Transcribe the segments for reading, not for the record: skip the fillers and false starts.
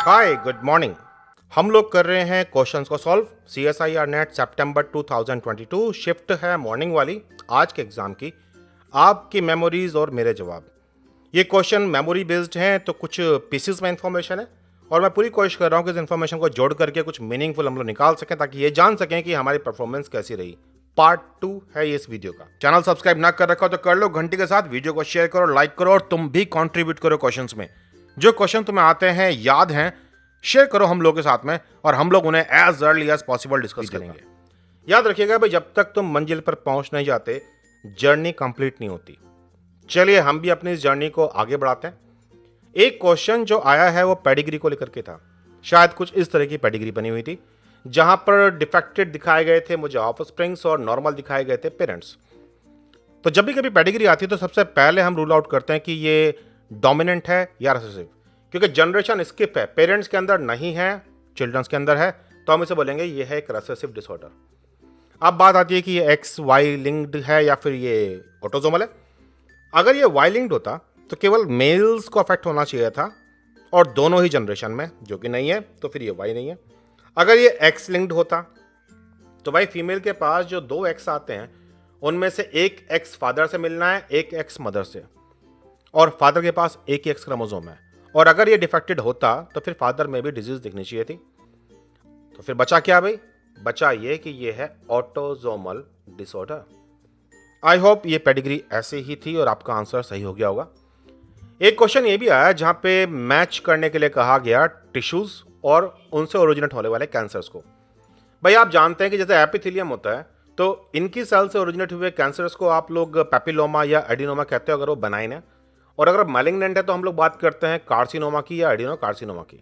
Hi good morning. हम लोग कर रहे हैं क्वेश्चंस को सॉल्व। CSIR नेट सितंबर 2022 शिफ्ट है मॉर्निंग वाली आज के एग्जाम की। आपकी मेमोरीज और मेरे जवाब। ये क्वेश्चन मेमोरी बेस्ड हैं तो कुछ पीसेस में इंफॉर्मेशन है और मैं पूरी कोशिश कर रहा हूँ कि इस इन्फॉर्मेशन को जोड़ करके कुछ मीनिंगफुल हम लोग निकाल सकें ताकि ये जान सकें कि हमारी परफॉर्मेंस कैसी रही। पार्ट 2 है ये इस वीडियो का। चैनल सब्सक्राइब ना कर रखा हो तो कर लो, घंटी के साथ वीडियो को शेयर करो, लाइक करो और तुम भी कंट्रीब्यूट करो क्वेश्चंस में। जो क्वेश्चन तुम्हें आते हैं, याद हैं, शेयर करो हम लोग के साथ में और हम लोग उन्हें as early as possible discuss करेंगे। याद रखिएगा भाई, जब तक तुम मंजिल पर पहुंच नहीं जाते जर्नी कंप्लीट नहीं होती। चलिए हम भी अपनी इस जर्नी को आगे बढ़ाते हैं। एक क्वेश्चन जो आया है वो पेडिग्री को लेकर के था। शायद कुछ इस तरह की पेडिग्री बनी हुई थी जहां पर डिफेक्टेड दिखाए गए थे मुझे ऑफस्प्रिंग्स और नॉर्मल दिखाए गए थे पेरेंट्स। तो जब भी कभी पेडिग्री आती है तो सबसे पहले हम रूल आउट करते हैं कि ये डोमिनेंट है या रिसेसिव, क्योंकि जनरेशन स्किप है, पेरेंट्स के अंदर नहीं है, चिल्ड्रंस के अंदर है, तो हम इसे बोलेंगे ये है एक रिसेसिव डिसऑर्डर। अब बात आती है कि ये एक्स वाई लिंक्ड है या फिर ये ऑटोसोमल है। अगर ये वाई लिंक्ड होता तो केवल मेल्स को अफेक्ट होना चाहिए था और दोनों ही जनरेशन में, जो कि नहीं है, तो फिर ये वाई नहीं है। अगर ये एक्स लिंक्ड होता तो भाई फीमेल के पास जो 2 एक्स आते हैं उनमें से एक एक्स फादर से मिलना है, एक एक्स मदर से, और फादर के पास एक ही एक्स क्रोमोसोम है। और अगर ये डिफेक्टेड होता तो फिर फादर में भी डिजीज दिखनी चाहिए थी। तो फिर बचा क्या भाई? बचा ये कि ये है ऑटोसोमल डिसऑर्डर। आई होप ये पेडिग्री ऐसे ही थी और आपका आंसर सही हो गया होगा। एक क्वेश्चन ये भी आया जहां पे मैच करने के लिए कहा गया टिश्यूज और उनसे ओरिजिनेट होने वाले कैंसर्स को। भाई आप जानते हैं कि जैसे एपिथेलियम होता है तो इनकी सेल से ओरिजिनेट हुए कैंसर्स को आप लोग पैपिलोमा या एडिनोमा कहते हो अगर वो बनाइन है, और अगर मैलिग्नेंट है तो हम लोग बात करते हैं कार्सिनोमा की या एडिनो कार्सिनोमा की।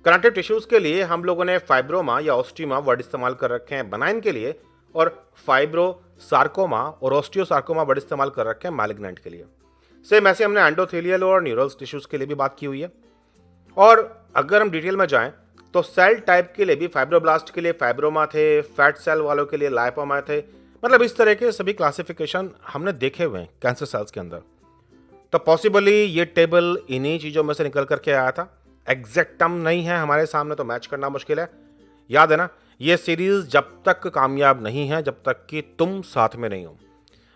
कनेक्टिव टिश्यूज के लिए हम लोगों ने फाइब्रोमा या ऑस्टिमा वर्ड इस्तेमाल कर रखे हैं बनाइन के लिए, और फाइब्रो सार्कोमा और ऑस्टियोसार्कोमा वर्ड इस्तेमाल कर रखे हैं मैलिग्नेंट के लिए। सेम ऐसे हमने एंडोथेलियल और न्यूरल्स टिश्यूज के लिए भी बात की हुई है। और अगर हम डिटेल में जाएं तो सेल टाइप के लिए भी फाइब्रोब्लास्ट के लिए फाइब्रोमा थे, फैट सेल वालों के लिए लाइपोमा थे। मतलब इस तरह के सभी क्लासिफिकेशन हमने देखे हुए हैं कैंसर सेल्स के अंदर। तो पॉसिबली ये टेबल इन्हीं चीज़ों में से निकल करके आया था। एग्जैक्ट टर्म नहीं है हमारे सामने तो मैच करना मुश्किल है। याद है ना, ये सीरीज जब तक कामयाब नहीं है जब तक कि तुम साथ में नहीं हो।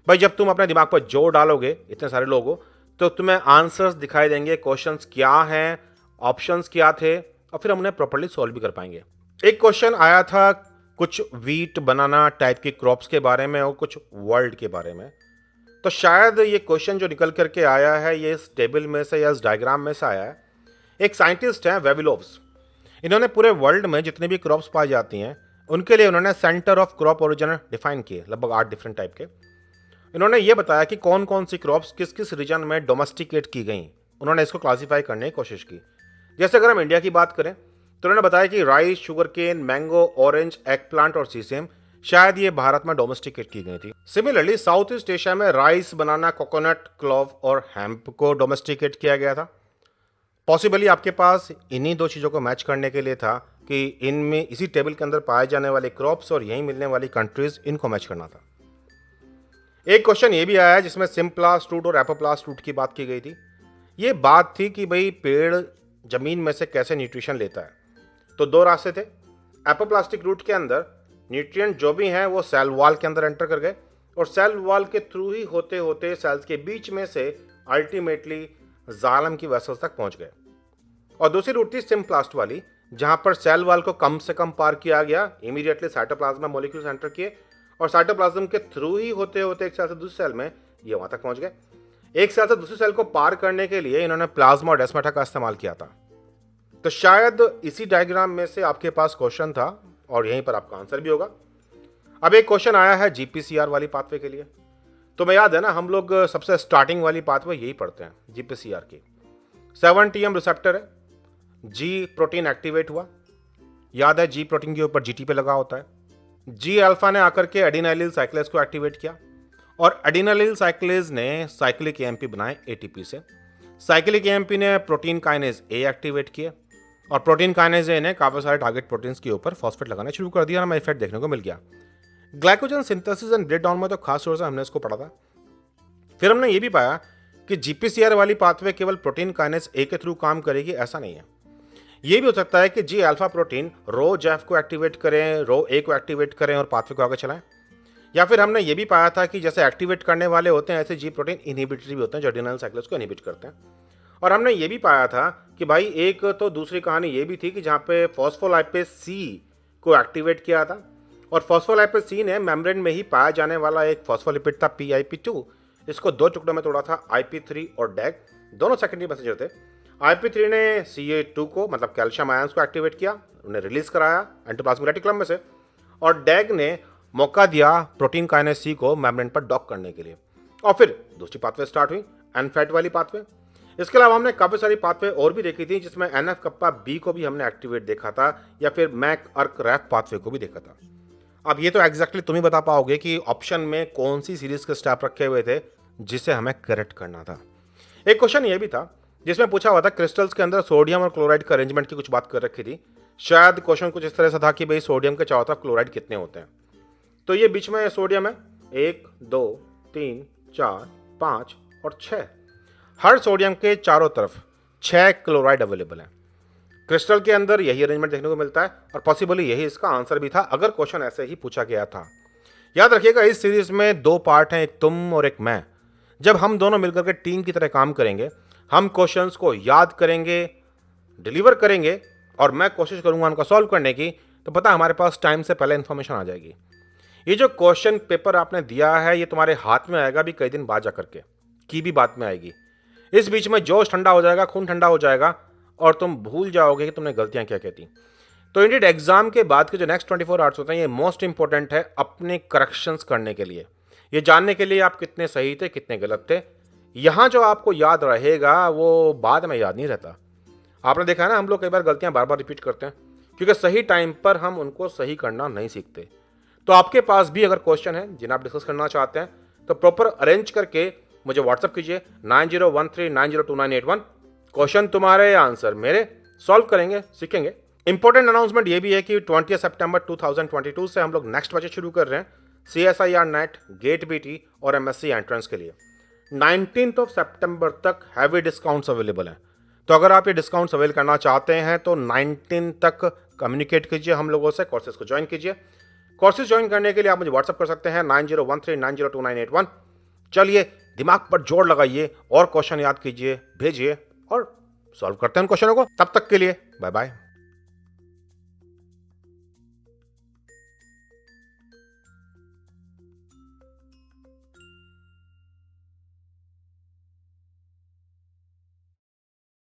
भाई जब तुम अपने दिमाग पर जोर डालोगे, इतने सारे लोग हो, तो तुम्हें आंसर्स दिखाई देंगे, क्वेश्चंस क्या हैं, ऑप्शंस क्या थे, और फिर हम उन्हें प्रॉपर्ली सॉल्व भी कर पाएंगे। एक क्वेश्चन आया था कुछ व्हीट बनाना टाइप की क्रॉप्स के बारे में और कुछ वर्ल्ड के बारे में। तो शायद ये क्वेश्चन जो निकल करके आया है ये इस टेबल में से या इस डायग्राम में से आया है। एक साइंटिस्ट हैं वेविलोव्स। इन्होंने पूरे वर्ल्ड में जितनी भी क्रॉप्स पाई जाती हैं उनके लिए उन्होंने centre of crop origin define किए, लगभग 8 डिफरेंट टाइप के। इन्होंने ये बताया कि कौन कौन सी क्रॉप्स किस किस रीजन में डोमेस्टिकेट की गई। उन्होंने इसको क्लासीफाई करने की कोशिश की। जैसे अगर हम इंडिया की बात करें तो उन्होंने बताया कि rice, sugar cane, mango, orange, egg plant और सीसेम शायद ये भारत में डोमेस्टिकेट की गई थी। सिमिलरली साउथ ईस्ट एशिया में राइस, बनाना, कोकोनट, क्लोव और हेम्प को डोमेस्टिकेट किया गया था। पॉसिबली आपके पास इन्हीं 2 चीज़ों को मैच करने के लिए था कि इनमें इसी टेबल के अंदर पाए जाने वाले क्रॉप्स और यहीं मिलने वाली कंट्रीज, इनको मैच करना था। एक क्वेश्चन ये भी आया है जिसमें सिम्प्लास्ट रूट और एपोप्लास्ट रूट की बात की गई थी। ये बात थी कि भाई पेड़ जमीन में से कैसे न्यूट्रिशन लेता है। तो 2 रास्ते थे। एपोप्लास्टिक रूट के अंदर न्यूट्रिएंट जो भी हैं वो सेल वॉल के अंदर एंटर कर गए और सेल वॉल के थ्रू ही होते होते सेल्स के बीच में से अल्टीमेटली जालम की वेसल्स तक पहुंच गए। और दूसरी रूट थी सिम्प्लास्ट वाली, जहां पर सेल वॉल को कम से कम पार किया गया, इमीडिएटली साइटोप्लाज्म मॉलिक्यूल्स एंटर किए और साइटोप्लाज्म के थ्रू ही होते होते एक सेल से दूसरे सेल में ये वहां तक पहुंच गए। एक सेल से दूसरी सेल को पार करने के लिए इन्होंने प्लाज्मा और डेस्माटा का इस्तेमाल किया था। तो शायद इसी डायग्राम में से आपके पास क्वेश्चन था और यहीं पर आपका आंसर भी होगा। अब एक क्वेश्चन आया है GPCR वाली पाथवे के लिए। तो मैं याद है ना, हम लोग सबसे स्टार्टिंग वाली पाथवे यही पढ़ते हैं GPCR की। 7TM रिसेप्टर है, G प्रोटीन एक्टिवेट हुआ। याद है G प्रोटीन के ऊपर GT पे लगा होता है। G अल्फा ने आकर के एडिनाइलिल साइक्लेज को एक्टिवेट किया और एडिनाइलिल साइक्लेज ने साइक्लिक AMP बनाए ATP से। साइक्लिक AMP ने प्रोटीन काइनेज A एक्टिवेट किए और प्रोटीन काइनेज ए ने काफी सारे टारगेट प्रोटीन्स के ऊपर फॉस्फेट लगाना शुरू कर दिया और हमें इफेक्ट देखने को मिल गया। ग्लाइकोजन सिंथेसिस एंड ब्रेकडाउन में तो खास तौर से हमने इसको पढ़ा था। फिर हमने ये भी पाया कि GPCR वाली पाथवे केवल प्रोटीन काइनेज ए के थ्रू काम करेगी, ऐसा नहीं है। ये भी हो सकता है कि जी अल्फा प्रोटीन रो जेफ को एक्टिवेट करें, रो ए को एक्टिवेट करें और पाथवे को आगे चलाएं। या फिर हमने ये भी पाया था कि जैसे एक्टिवेट करने वाले होते हैं ऐसे जी प्रोटीन इनहिबिटरी भी होते हैं जो एड्रेनल साइक्लिस को इनहिबिट करते हैं। और हमने ये भी पाया था कि भाई एक तो दूसरी कहानी ये भी थी कि जहाँ पे फॉस्फोलाइपेज सी को एक्टिवेट किया था और फॉस्फोलाइपेज सी ने मेम्ब्रेन में ही पाया जाने वाला एक फॉस्फोलिपिड था PIP2, इसको दो टुकड़ों में तोड़ा था IP3 और डैग, दोनों सेकेंडरी मैसेंजर थे। IP3 ने CA2 को मतलब कैल्शियम आयंस को एक्टिवेट किया, उन्हें रिलीज कराया एंडोप्लाज्मिक रेटिकुलम में से, और डैग ने मौका दिया प्रोटीन काइनेज सी को मेम्ब्रेन पर डॉक करने के लिए। और फिर दूसरी पाथवे स्टार्ट हुई, एनफैट वाली पाथवे। इसके अलावा हमने काफ़ी सारी पाथवे और भी देखी थी जिसमें NF कप्पा बी को भी हमने एक्टिवेट देखा था या फिर मैक अर्क रैफ पाथवे को भी देखा था। अब ये तो एग्जैक्टली तुम ही बता पाओगे कि ऑप्शन में कौन सी सीरीज के स्टेप रखे हुए थे जिसे हमें करेक्ट करना था। एक क्वेश्चन ये भी था जिसमें पूछा हुआ था क्रिस्टल्स के अंदर सोडियम और क्लोराइड का अरेंजमेंट की कुछ बात कर रखी थी। शायद क्वेश्चन कुछ इस तरह से था कि भाई सोडियम के चारों तरफ क्लोराइड कितने होते हैं। तो ये बीच में सोडियम है 1 2 3 4 5 और 6। हर सोडियम के चारों तरफ 6 क्लोराइड अवेलेबल है। क्रिस्टल के अंदर यही अरेंजमेंट देखने को मिलता है और पॉसिबली यही इसका आंसर भी था अगर क्वेश्चन ऐसे ही पूछा गया था। याद रखिएगा इस सीरीज में दो पार्ट हैं, एक तुम और एक मैं। जब हम दोनों मिलकर के टीम की तरह काम करेंगे, हम क्वेश्चंस को याद करेंगे, डिलीवर करेंगे और मैं कोशिश करूंगा उनका सॉल्व करने की, तो पता हमारे पास टाइम से पहले इन्फॉर्मेशन आ जाएगी। ये जो क्वेश्चन पेपर आपने दिया है ये तुम्हारे हाथ में आएगा भी कई दिन बाद जा करके, की भी बात में आएगी। इस बीच में जोश ठंडा हो जाएगा, खून ठंडा हो जाएगा और तुम भूल जाओगे कि तुमने गलतियां क्या कहती। तो इंडियड एग्जाम के बाद के जो नेक्स्ट 24 आवर्स होते हैं ये मोस्ट इंपॉर्टेंट है अपने करेक्शंस करने के लिए, ये जानने के लिए आप कितने सही थे कितने गलत थे। यहाँ जो आपको याद रहेगा वो बाद में याद नहीं रहता। आपने देखा है ना, हम लोग कई बार गलतियां बार बार रिपीट करते हैं क्योंकि सही टाइम पर हम उनको सही करना नहीं सीखते। तो आपके पास भी अगर क्वेश्चन है जिन्हें आप डिस्कस करना चाहते हैं तो प्रॉपर अरेंज करके मुझे व्हाट्सअप कीजिए 9013902981। क्वेश्चन तुम्हारे, आंसर मेरे, सॉल्व करेंगे, सीखेंगे। इंपॉर्टेंट अनाउंसमेंट ये भी है कि 20 सितंबर 2022 से हम लोग नेक्स्ट बैच शुरू कर रहे हैं CSIR नेट, गेट BT और MSc एंट्रेंस के लिए। 19 सितंबर तक हैवी डिस्काउंट्स अवेलेबल हैं। तो अगर आप ये डिस्काउंट्स अवेल करना चाहते हैं तो 19 तक कम्युनिकेट कीजिए हम लोगों से, कोर्सेज को ज्वाइन कीजिए। कोर्सेज ज्वाइन करने के लिए आप मुझे व्हाट्सअप कर सकते हैं 9013902981। चलिए दिमाग पर जोर लगाइए और क्वेश्चन याद कीजिए, भेजिए और सॉल्व करते हैं उन क्वेश्चनों को। तब तक के लिए बाय बाय।